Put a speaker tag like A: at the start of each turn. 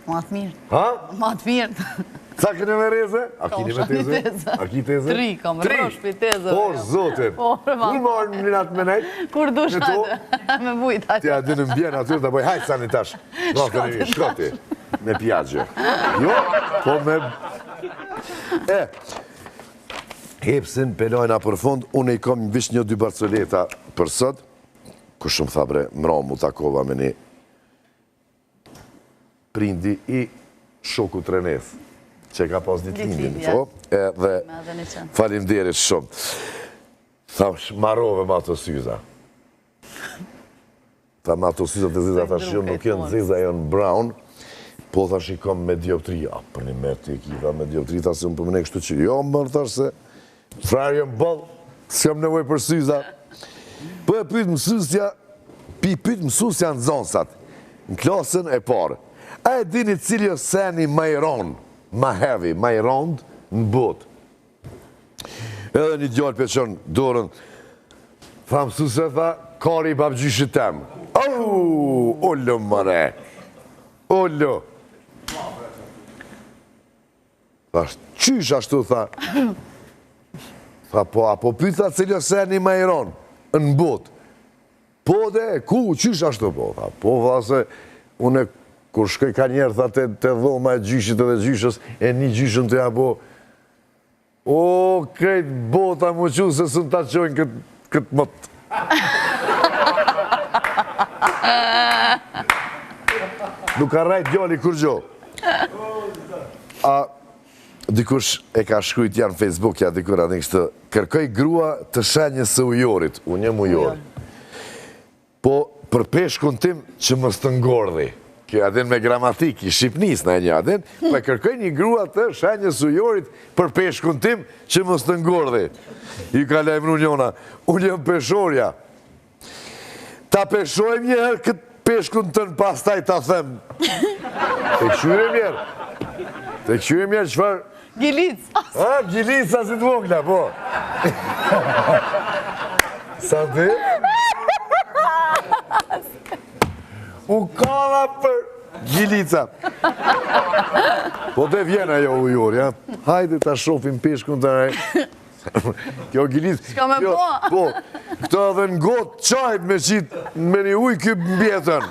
A: Ma të mirë.
B: Ha?
A: Ma të mirë.
B: Sa këne me reze? A kini me teze? A ki teze?
A: 3, kam rrosh për teze.
B: Por, zotin. Kur marrë në minat me nejt?
A: Kur du shate, me bujt.
B: Tja, dy në mbjen atyre të boj, hajtë sa një tash. Shkoti. Me pjagje. Jo, po me... Hepsin, pelojna për fund, unë i kom vish 1-2 barcoleta për sot, ku shumë thabre, mra mu takova me një prindi i shoku Trenes, që ka pas ditindin, edhe falimderit shumë. Thash, marove ma të syza. Tha, ma të syza të ziza, thash, jo nuk jenë ziza, janë brown, po thash i kom me dioptri, për një mërë të ekiva me dioptri, thash, unë për më ne kështu që, jo mërë, thash se, frarë jëmë bëllë, s'jam nevoj për syza. Po e pytë mësusja në zonësat, në klasën e parë. A e dini cili o seni ma i ronë, ma heavy, ma i rond në botë. Edhe një djallë peqon dorën, tha mësusja, tha, kari i babgjyshit temë. Ollo mëre, ollo. Tha, qysh ashtu, tha, tha, po, apo pyta cili o seni ma i ronë në botë. Po dhe, ku, qysh ashtu, po, tha, po, tha, se, une, kur shkoj ka njerë, tha, të dhoma e gjyshit edhe gjyshës, e një gjyshën të ja bo, o, krejt bota mu që, se së në ta qojnë këtë mëtë. Nuk ka rajt gjalli kur gjo. A, dikush e ka shkrujt janë Facebook, ja dikur atë kështë, kërkoj grua të shenjës së ujorit, unë jem ujor. Po, për peshkun tim që më stë ngordhi, kjo adin me gramatik, i Shqipnis në e një adin, po e kërkoj një grua të shenjës së ujorit për peshkun tim që më stë ngordhi. I ka lejmru njona, unë jem peshorja. Ta peshojmë njëherë këtë peshkun tënë pastaj ta them. Te këshyre mjerë. Te këshyre mjerë qëfar?
A: Gjilic.
B: Ha, gjilic sa si të vogla, po. Sa ti? U kalla për gjilica. Po të vjena jo ujor, ja. Hajde ta shofim peshkun të rej. Kjo gjilic...
A: Shka me po?
B: Po, këto edhe në gotë qajt me qitë me një ujë këpë mbjetën.